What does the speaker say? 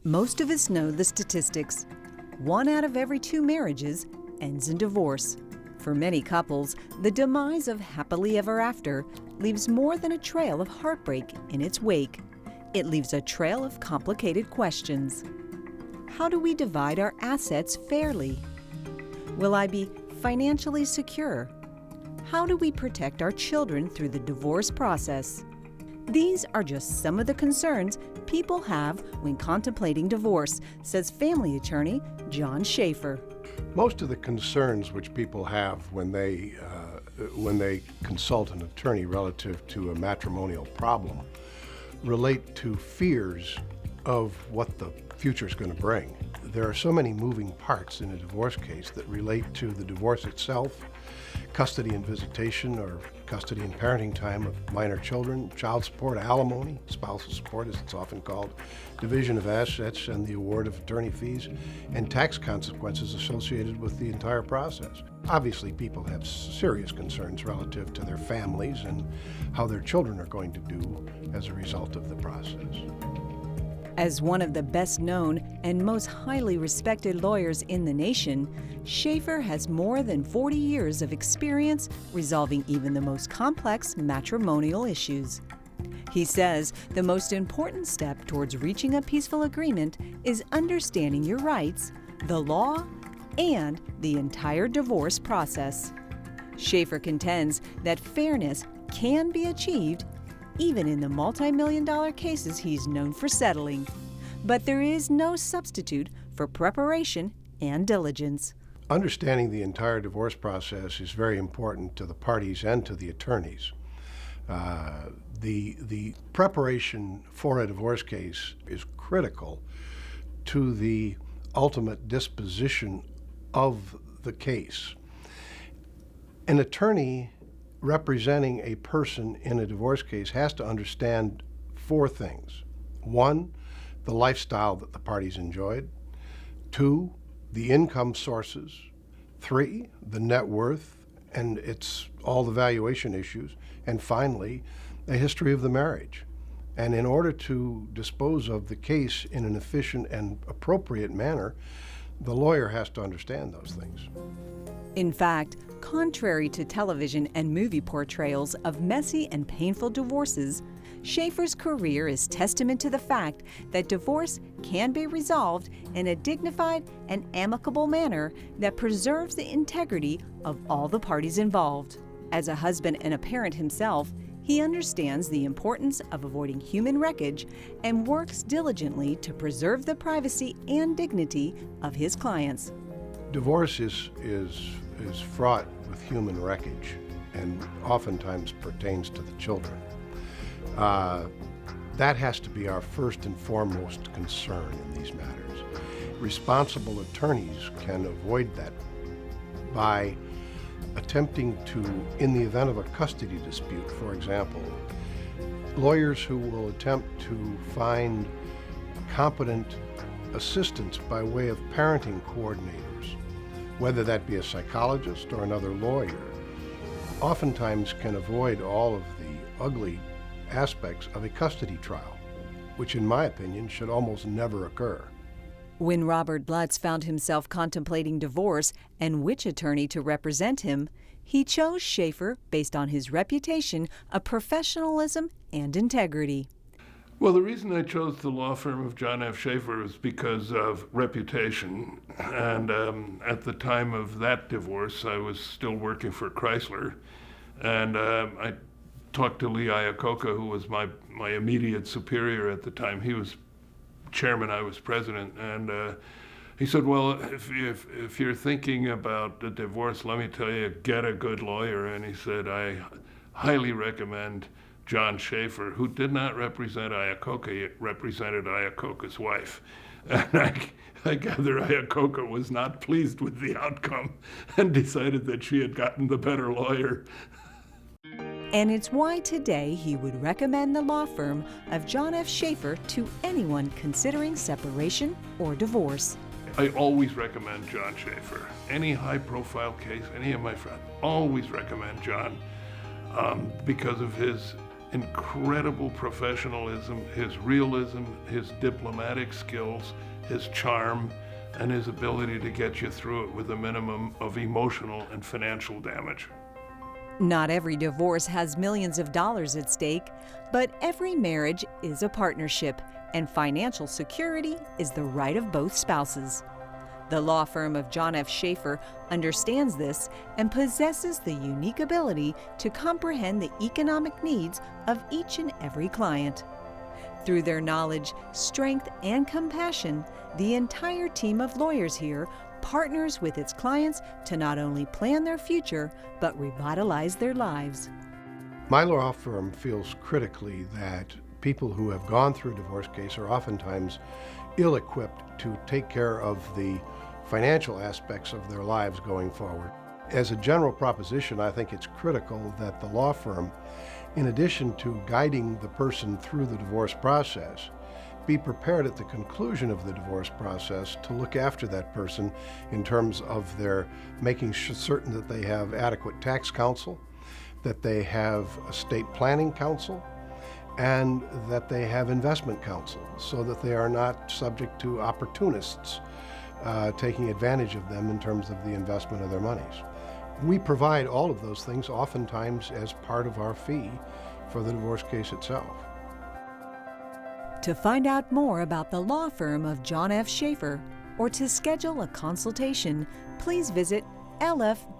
Most of us know the statistics. 1 out of every 2 marriages ends in divorce. For many couples, the demise of happily ever after leaves more than a trail of heartbreak in its wake. It leaves a trail of complicated questions. How do we divide our assets fairly? Will I be financially secure? How do we protect our children through the divorce process? These are just some of the concerns people have when contemplating divorce, says family attorney John Schaefer. Most of the concerns which people have when they consult an attorney relative to a matrimonial problem relate to fears of what the future is going to bring. There are so many moving parts in a divorce case that relate to the divorce itself, custody and visitation, or custody and parenting time of minor children, child support, alimony, spousal support as it's often called, division of assets and the award of attorney fees, and tax consequences associated with the entire process. Obviously, people have serious concerns relative to their families and how their children are going to do as a result of the process. As one of the best known and most highly respected lawyers in the nation, Schaefer has more than 40 years of experience resolving even the most complex matrimonial issues. He says the most important step towards reaching a peaceful agreement is understanding your rights, the law, and the entire divorce process. Schaefer contends that fairness can be achieved even in the multi-million-dollar cases he's known for settling. But there is no substitute for preparation and diligence. Understanding the entire divorce process is very important to the parties and to the attorneys. The preparation for a divorce case is critical to the ultimate disposition of the case. An attorney representing a person in a divorce case has to understand 4 things. 1, the lifestyle that the parties enjoyed. 2, the income sources. 3, the net worth and all the valuation issues. And finally, a history of the marriage. And in order to dispose of the case in an efficient and appropriate manner, the lawyer has to understand those things. In fact, contrary to television and movie portrayals of messy and painful divorces, Schaefer's career is testament to the fact that divorce can be resolved in a dignified and amicable manner that preserves the integrity of all the parties involved. As a husband and a parent himself, he understands the importance of avoiding human wreckage and works diligently to preserve the privacy and dignity of his clients. Divorce is fraught with human wreckage and oftentimes pertains to the children. That has to be our first and foremost concern in these matters. Responsible attorneys can avoid that by attempting to, in the event of a custody dispute, for example, lawyers who will attempt to find competent assistance by way of parenting coordinators, whether that be a psychologist or another lawyer, oftentimes can avoid all of the ugly aspects of a custody trial, which in my opinion should almost never occur. When Robert Blutz found himself contemplating divorce and which attorney to represent him, he chose Schaefer based on his reputation of professionalism and integrity. Well, the reason I chose the law firm of John F. Schaefer was because of reputation. And at the time of that divorce, I was still working for Chrysler. And I talked to Lee Iacocca, who was my immediate superior at the time. He was chairman, I was president. And he said, well, if you're thinking about a divorce, let me tell you, get a good lawyer. And he said, I highly recommend John Schaefer, who did not represent Iacocca, he represented Iacocca's wife. And I gather Iacocca was not pleased with the outcome and decided that she had gotten the better lawyer. And it's why today he would recommend the law firm of John F. Schaefer to anyone considering separation or divorce. I always recommend John Schaefer. Any high-profile case, any of my friends, always recommend John because of his incredible professionalism, his realism, his diplomatic skills, his charm, and his ability to get you through it with a minimum of emotional and financial damage. Not every divorce has millions of dollars at stake, but every marriage is a partnership, and financial security is the right of both spouses. The law firm of John F. Schaefer understands this and possesses the unique ability to comprehend the economic needs of each and every client. Through their knowledge, strength, and compassion, the entire team of lawyers here partners with its clients to not only plan their future, but revitalize their lives. My law firm feels critically that people who have gone through a divorce case are oftentimes ill-equipped to take care of the financial aspects of their lives going forward. As a general proposition, I think it's critical that the law firm, in addition to guiding the person through the divorce process, be prepared at the conclusion of the divorce process to look after that person in terms of their making certain that they have adequate tax counsel, that they have estate planning counsel, and that they have investment counsel so that they are not subject to opportunists taking advantage of them in terms of the investment of their monies. We provide all of those things oftentimes as part of our fee for the divorce case itself. To find out more about the law firm of John F. Schaefer or to schedule a consultation, please visit lfjfs.com.